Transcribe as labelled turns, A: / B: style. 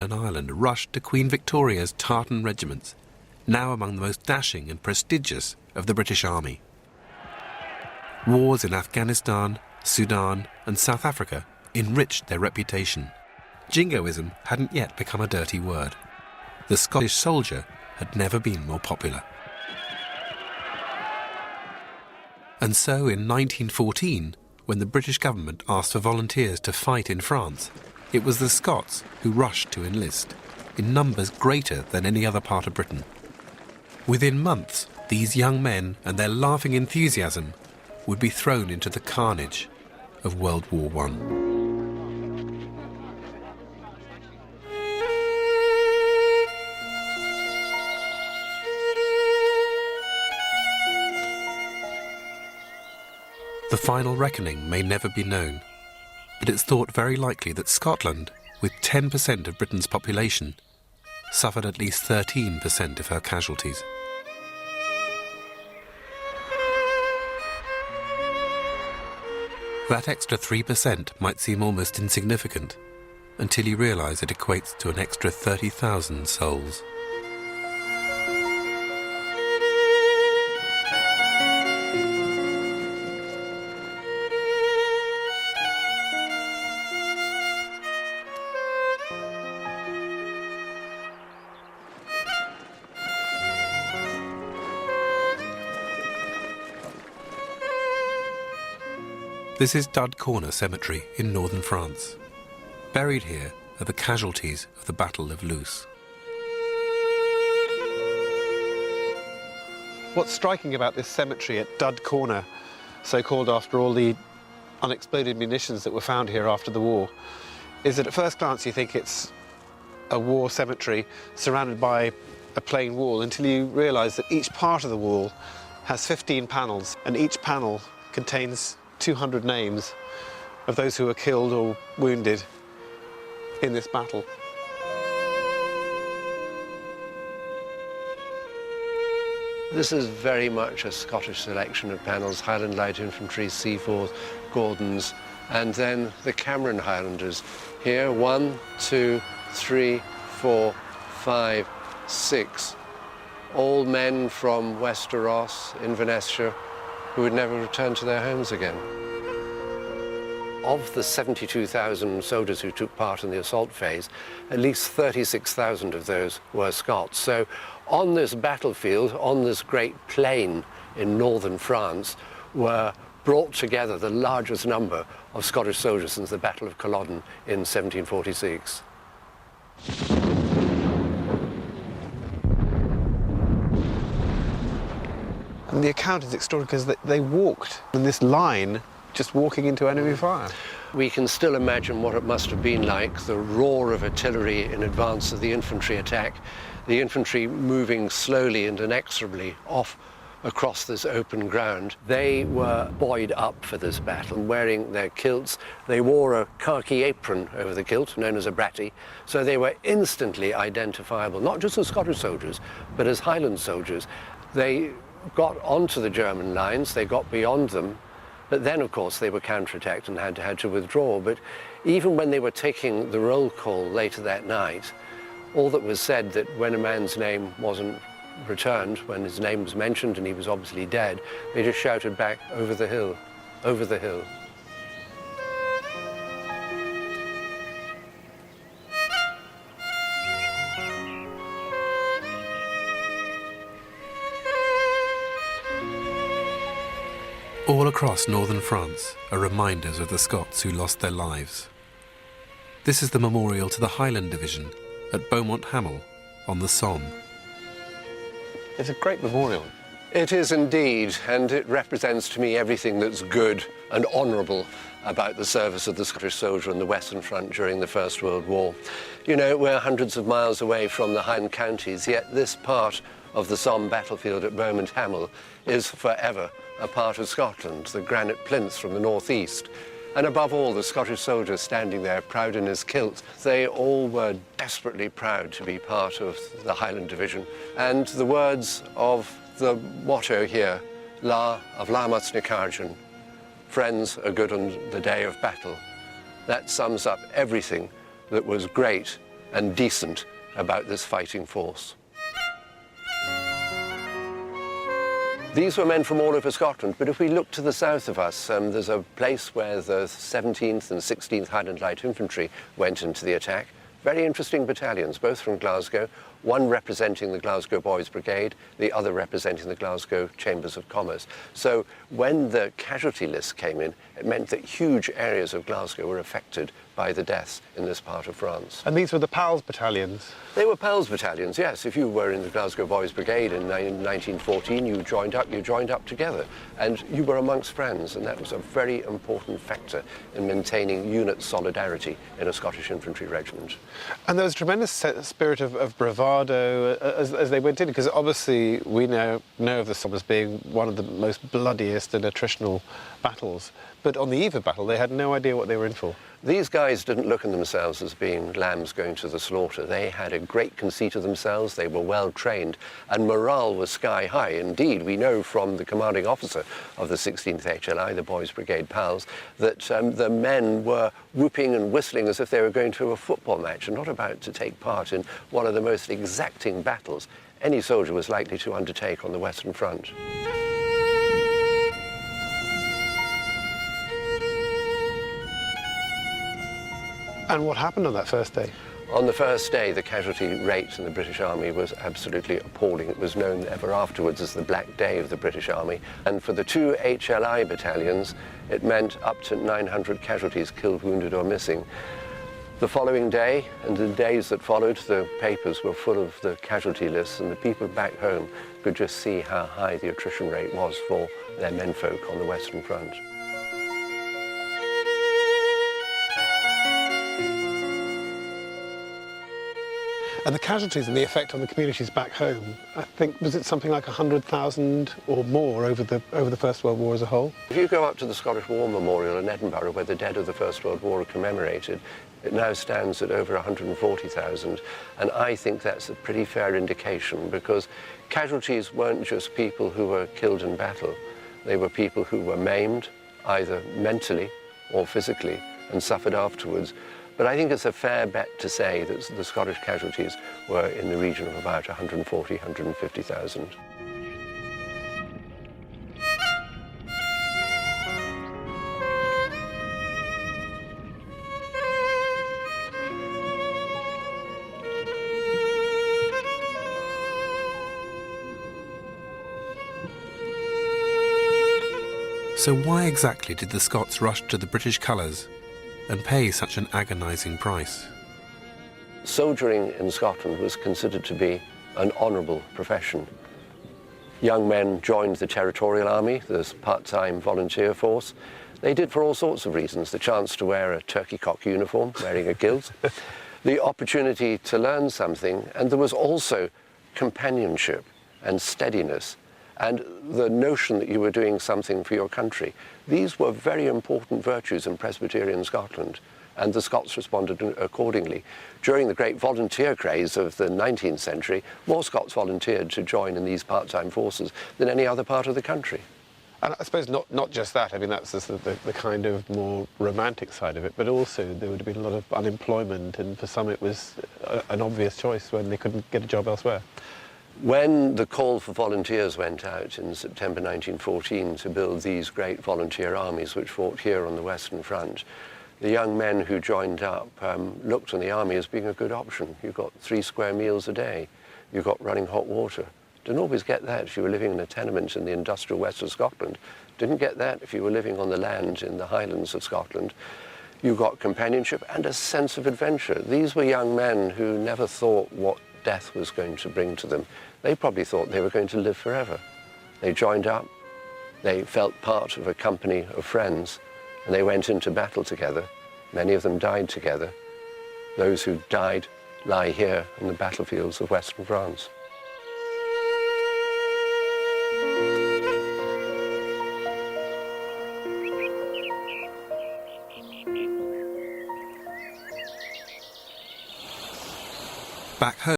A: Ireland rushed to Queen Victoria's tartan regiments, now among the most dashing and prestigious of the British Army. Wars in Afghanistan, Sudan and South Africa enriched their reputation. Jingoism hadn't yet become a dirty word. The Scottish soldier had never been more popular. And so in 1914, when the British government asked for volunteers to fight in France, it was the Scots who rushed to enlist, in numbers greater than any other part of Britain. Within months, these young men and their laughing enthusiasm would be thrown into the carnage of World War I. The final reckoning may never be known, but it's thought very likely that Scotland, with 10% of Britain's population, suffered at least 13% of her casualties. That extra 3% might seem almost insignificant, until you realise it equates to an extra 30,000 souls. This is Dud Corner Cemetery in northern France. Buried here are the casualties of the Battle of Loos. What's striking about this cemetery at Dud Corner, so called after all the unexploded munitions that were found here after the war, is that at first glance you think it's a war cemetery surrounded by a plain wall, until you realise that each part of the wall has 15 panels, and each panel contains 200 names of those who were killed or wounded in this battle.
B: This is very much a Scottish selection of panels: Highland Light Infantry, Seaforth, Gordons, and then the Cameron Highlanders. Here, 1, 2, 3, 4, 5, 6. All men from Westeros, Inverness-shire, who would never return to their homes again. Of the 72,000 soldiers who took part in the assault phase, at least 36,000 of those were Scots. So on this battlefield, on this great plain in northern France, were brought together the largest number of Scottish soldiers since the Battle of Culloden in 1746.
A: And the account is extraordinary because they walked in this line, just walking into enemy fire.
B: We can still imagine what it must have been like, the roar of artillery in advance of the infantry attack, the infantry moving slowly and inexorably off across this open ground. They were buoyed up for this battle, wearing their kilts. They wore a khaki apron over the kilt, known as a bratty, so they were instantly identifiable, not just as Scottish soldiers, but as Highland soldiers. They got onto the German lines, they got beyond them, but then of course they were counterattacked and had to withdraw. But even when they were taking the roll call later that night, all that was said, that when a man's name wasn't returned, when his name was mentioned and he was obviously dead, they just shouted back, "Over the hill, over the hill."
A: All across northern France are reminders of the Scots who lost their lives. This is the memorial to the Highland Division at Beaumont Hamel on the Somme. It's a great memorial.
B: It is indeed, and it represents to me everything that's good and honourable about the service of the Scottish soldier on the Western Front during the First World War. You know, we're hundreds of miles away from the Highland counties, yet this part of the Somme battlefield at Beaumont Hamel is forever a part of Scotland, the granite plinths from the northeast. And above all, the Scottish soldier standing there, proud in his kilt. They all were desperately proud to be part of the Highland Division. And the words of the motto here, La of Lamas Nicarjan, friends are good on the day of battle. That sums up everything that was great and decent about this fighting force. These were men from all over Scotland, but if we look to the south of us, there's a place where the 17th and 16th Highland Light Infantry went into the attack. Very interesting battalions, both from Glasgow, one representing the Glasgow Boys Brigade, the other representing the Glasgow Chambers of Commerce. So when the casualty list came in, it meant that huge areas of Glasgow were affected by the deaths in this part of France.
A: And these were the PALS battalions?
B: They were PALS battalions, yes. If you were in the Glasgow Boys Brigade in 1914, you joined up together, and you were amongst friends, and that was a very important factor in maintaining unit solidarity in a Scottish infantry regiment.
A: And there was a tremendous spirit of bravado as they went in, because obviously we now know of the Somme as being one of the most bloodiest and attritional battles, but on the eve of battle they had no idea what they were in for.
B: These guys didn't look at themselves as being lambs going to the slaughter. They had a great conceit of themselves, they were well trained, and morale was sky high. Indeed, we know from the commanding officer of the 16th HLI, the Boys Brigade PALS, that the men were whooping and whistling as if they were going to a football match and not about to take part in one of the most exacting battles any soldier was likely to undertake on the Western Front.
A: And what happened on that first day?
B: On the first day, the casualty rate in the British Army was absolutely appalling. It was known ever afterwards as the Black Day of the British Army. And for the two HLI battalions, it meant up to 900 casualties killed, wounded or missing. The following day and the days that followed, the papers were full of the casualty lists, and the people back home could just see how high the attrition rate was for their menfolk on the Western Front.
A: And the casualties and the effect on the communities back home, I think, was it something like 100,000 or more over the First World War as a whole?
B: If you go up to the Scottish War Memorial in Edinburgh, where the dead of the First World War are commemorated, it now stands at over 140,000, and I think that's a pretty fair indication, because casualties weren't just people who were killed in battle. They were people who were maimed, either mentally or physically, and suffered afterwards. But I think it's a fair bet to say that the Scottish casualties were in the region of about 140, 150,000.
C: So why exactly did the Scots rush to the British colours and pay such an agonising price?
B: Soldiering in Scotland was considered to be an honourable profession. Young men joined the Territorial Army, this part-time volunteer force. They did for all sorts of reasons: the chance to wear a turkey cock uniform, wearing a kilt, the opportunity to learn something, and there was also companionship and steadiness, and the notion that you were doing something for your country. These were very important virtues in Presbyterian Scotland, and the Scots responded accordingly. During the great volunteer craze of the 19th century, more Scots volunteered to join in these part-time forces than any other part of the country.
A: And I suppose not just that, I mean, that's the kind of more romantic side of it, but also there would have been a lot of unemployment, and for some it was an obvious choice when they couldn't get a job elsewhere.
B: When the call for volunteers went out in September 1914 to build these great volunteer armies which fought here on the Western Front, the young men who joined up looked on the army as being a good option. You got 3 square meals a day, you got running hot water. Didn't always get that if you were living in a tenement in the industrial west of Scotland. Didn't get that if you were living on the land in the Highlands of Scotland. You got companionship and a sense of adventure. These were young men who never thought what death was going to bring to them. They probably thought they were going to live forever. They joined up, they felt part of a company of friends, and they went into battle together. Many of them died together. Those who died lie here on the battlefields of Western France.
C: Back home,